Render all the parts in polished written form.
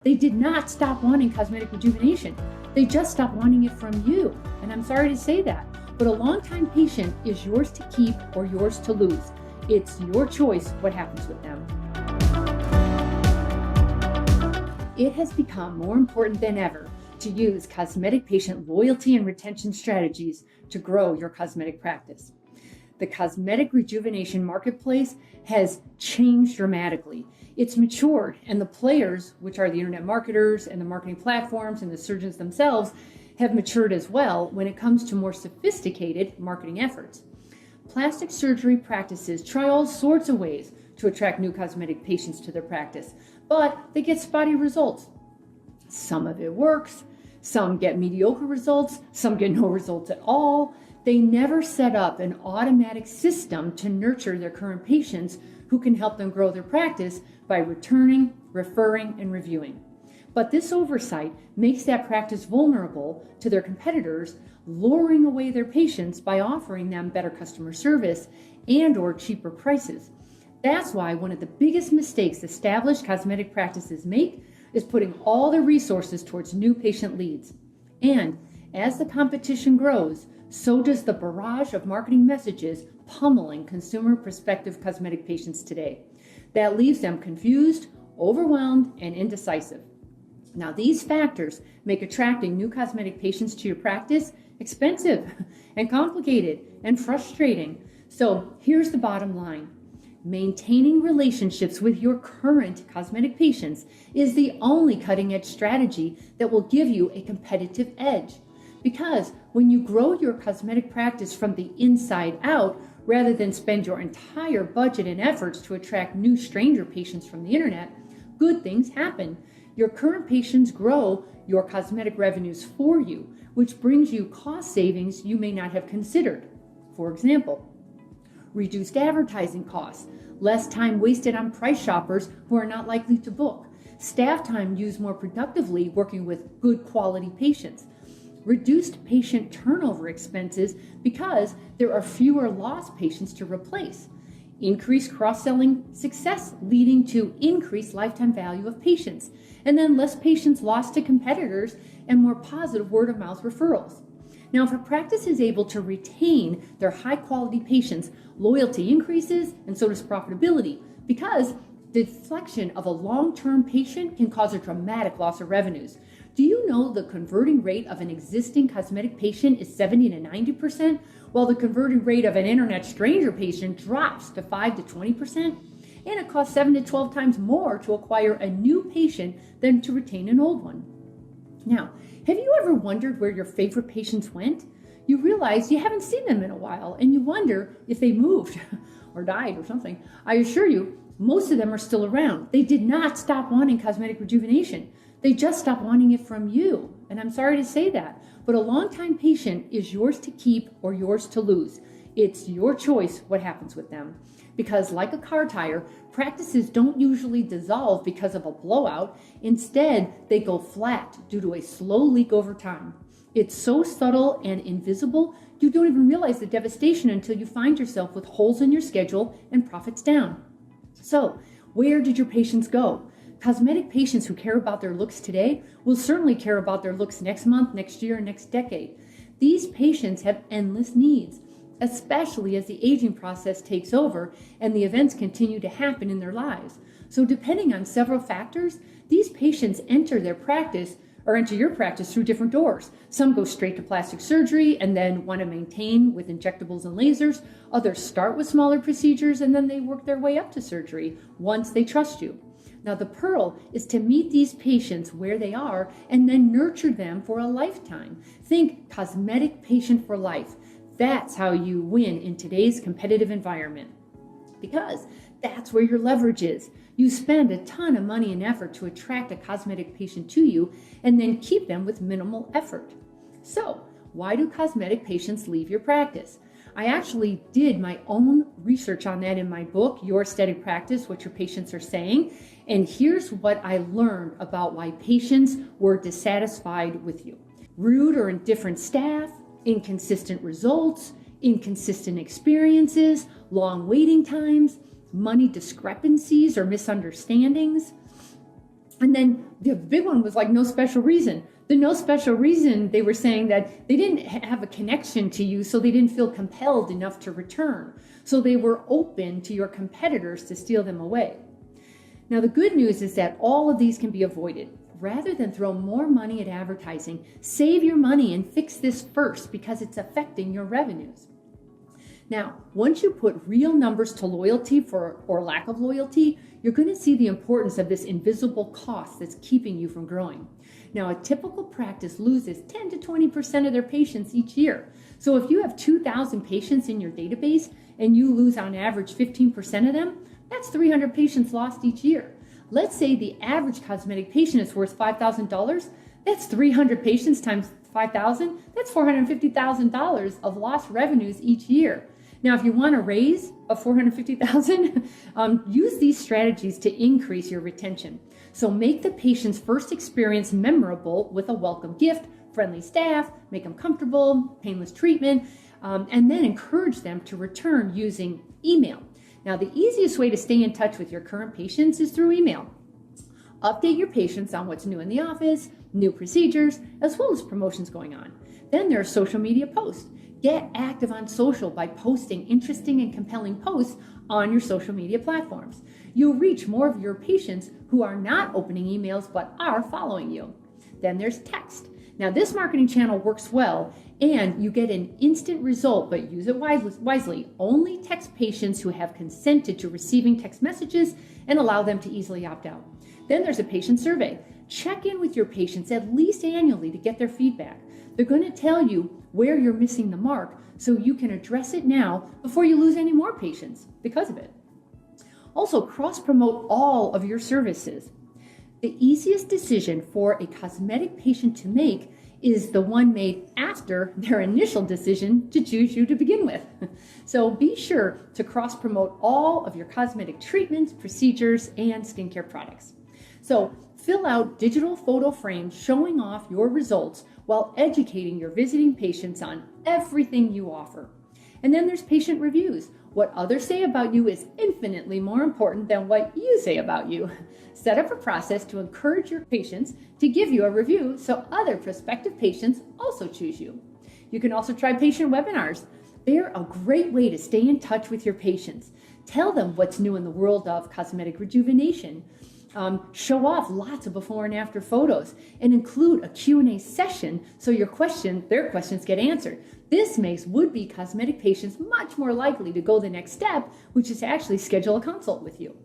They did not stop wanting cosmetic rejuvenation. They just stopped wanting it from you. And I'm sorry to say that, but a longtime patient is yours to keep or yours to lose. It's your choice what happens with them. It has become more important than ever to use cosmetic patient loyalty and retention strategies to grow your cosmetic practice. The cosmetic rejuvenation marketplace has changed dramatically. It's matured, and the players, which are the internet marketers and the marketing platforms and the surgeons themselves, have matured as well when it comes to more sophisticated marketing efforts. Plastic surgery practices try all sorts of ways to attract new cosmetic patients to their practice, but they get spotty results. Some of it works, some get mediocre results, some get no results at all. They never set up an automatic system to nurture their current patients who can help them grow their practice by returning, referring, and reviewing. But this oversight makes that practice vulnerable to their competitors, luring away their patients by offering them better customer service and/or cheaper prices. That's why one of the biggest mistakes established cosmetic practices make is putting all their resources towards new patient leads. And as the competition grows, so does the barrage of marketing messages pummeling consumer prospective cosmetic patients today. That leaves them confused, overwhelmed, and indecisive. Now, these factors make attracting new cosmetic patients to your practice expensive and complicated and frustrating. So here's the bottom line. Maintaining relationships with your current cosmetic patients is the only cutting-edge strategy that will give you a competitive edge. Because when you grow your cosmetic practice from the inside out, rather than spend your entire budget and efforts to attract new stranger patients from the internet, good things happen. Your current patients grow your cosmetic revenues for you, which brings you cost savings you may not have considered. For example, reduced advertising costs, less time wasted on price shoppers who are not likely to book, staff time used more productively working with good quality patients, reduced patient turnover expenses because there are fewer lost patients to replace, increased cross-selling success leading to increased lifetime value of patients, and then less patients lost to competitors and more positive word-of-mouth referrals. Now, if a practice is able to retain their high-quality patients, loyalty increases and so does profitability, because the deflection of a long-term patient can cause a dramatic loss of revenues. Do you know the converting rate of an existing cosmetic patient is 70 to 90%, while the converting rate of an internet stranger patient drops to 5 to 20%? And it costs 7 to 12 times more to acquire a new patient than to retain an old one. Now, have you ever wondered where your favorite patients went? You realize you haven't seen them in a while, and you wonder if they moved or died or something. I assure you, most of them are still around. They did not stop wanting cosmetic rejuvenation. They just stopped wanting it from you. And I'm sorry to say that, but a longtime patient is yours to keep or yours to lose. It's your choice what happens with them. Because like a car tire, practices don't usually dissolve because of a blowout. Instead, they go flat due to a slow leak over time. It's so subtle and invisible, you don't even realize the devastation until you find yourself with holes in your schedule and profits down. So, where did your patients go? Cosmetic patients who care about their looks today will certainly care about their looks next month, next year, next decade. These patients have endless needs, especially as the aging process takes over and the events continue to happen in their lives. So depending on several factors, these patients enter your practice through different doors. Some go straight to plastic surgery and then want to maintain with injectables and lasers. Others start with smaller procedures and then they work their way up to surgery once they trust you. Now, the pearl is to meet these patients where they are and then nurture them for a lifetime. Think cosmetic patient for life. That's how you win in today's competitive environment, because that's where your leverage is. You spend a ton of money and effort to attract a cosmetic patient to you and then keep them with minimal effort. So, why do cosmetic patients leave your practice? I actually did my own research on that in my book, Your Aesthetic Practice, What Your Patients Are Saying. And here's what I learned about why patients were dissatisfied with you. Rude or indifferent staff, inconsistent results, inconsistent experiences, long waiting times, money discrepancies or misunderstandings. And then the big one was like no special reason. The no special reason, they were saying that they didn't have a connection to you, so they didn't feel compelled enough to return. So they were open to your competitors to steal them away. Now, the good news is that all of these can be avoided. Rather than throw more money at advertising, save your money and fix this first because it's affecting your revenues. Now, once you put real numbers to loyalty or lack of loyalty, you're going to see the importance of this invisible cost that's keeping you from growing. Now, a typical practice loses 10 to 20% of their patients each year. So if you have 2,000 patients in your database and you lose on average 15% of them, that's 300 patients lost each year. Let's say the average cosmetic patient is worth $5,000. That's 300 patients times 5,000. That's $450,000 of lost revenues each year. Now, if you want to raise a $450,000, use these strategies to increase your retention. So make the patient's first experience memorable with a welcome gift, friendly staff, make them comfortable, painless treatment, and then encourage them to return using email. Now, the easiest way to stay in touch with your current patients is through email. Update your patients on what's new in the office, new procedures, as well as promotions going on. Then there are social media posts. Get active on social by posting interesting and compelling posts on your social media platforms. You'll reach more of your patients who are not opening emails but are following you. Then there's text. Now, this marketing channel works well and you get an instant result, but use it wisely. Only text patients who have consented to receiving text messages and allow them to easily opt out. Then there's a patient survey. Check in with your patients at least annually to get their feedback. They're going to tell you where you're missing the mark so you can address it now before you lose any more patients because of it. Also, cross-promote all of your services. The easiest decision for a cosmetic patient to make is the one made after their initial decision to choose you to begin with. So be sure to cross-promote all of your cosmetic treatments, procedures, and skincare products. So fill out digital photo frames showing off your results while educating your visiting patients on everything you offer. And then there's patient reviews. What others say about you is infinitely more important than what you say about you. Set up a process to encourage your patients to give you a review so other prospective patients also choose you. You can also try patient webinars. They're a great way to stay in touch with your patients. Tell them what's new in the world of cosmetic rejuvenation. Show off lots of before and after photos and include a Q&A session so their questions get answered. This makes would-be cosmetic patients much more likely to go the next step, which is to actually schedule a consult with you.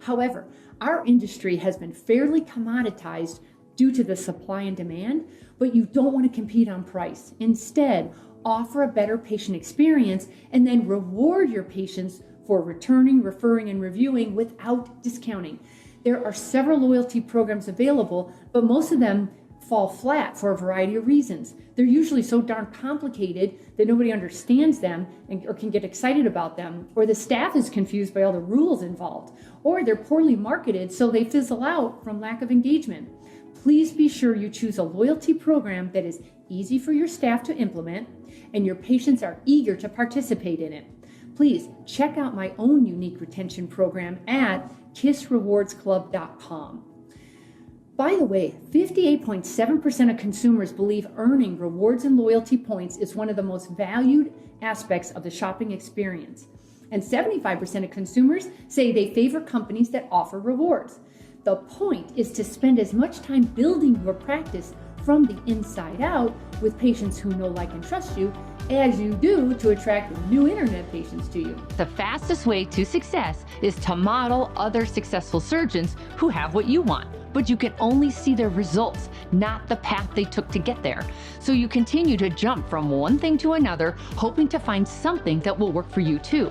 However, our industry has been fairly commoditized due to the supply and demand, but you don't want to compete on price. Instead, offer a better patient experience and then reward your patients for returning, referring, and reviewing without discounting. There are several loyalty programs available, but most of them fall flat for a variety of reasons. They're usually so darn complicated that nobody understands them or can get excited about them, or the staff is confused by all the rules involved, or they're poorly marketed so they fizzle out from lack of engagement. Please be sure you choose a loyalty program that is easy for your staff to implement and your patients are eager to participate in it. Please check out my own unique retention program at kissrewardsclub.com. By the way, 58.7% of consumers believe earning rewards and loyalty points is one of the most valued aspects of the shopping experience. And 75% of consumers say they favor companies that offer rewards. The point is to spend as much time building your practice from the inside out with patients who know, like, and trust you as you do to attract new internet patients to you. The fastest way to success is to model other successful surgeons who have what you want, but you can only see their results, not the path they took to get there. So you continue to jump from one thing to another, hoping to find something that will work for you too.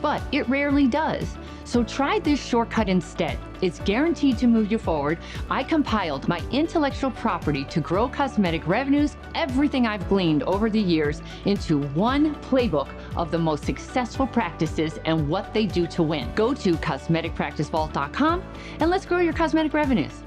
But it rarely does. So try this shortcut instead. It's guaranteed to move you forward. I compiled my intellectual property to grow cosmetic revenues, everything I've gleaned over the years, into one playbook of the most successful practices and what they do to win. Go to cosmeticpracticevault.com and let's grow your cosmetic revenues.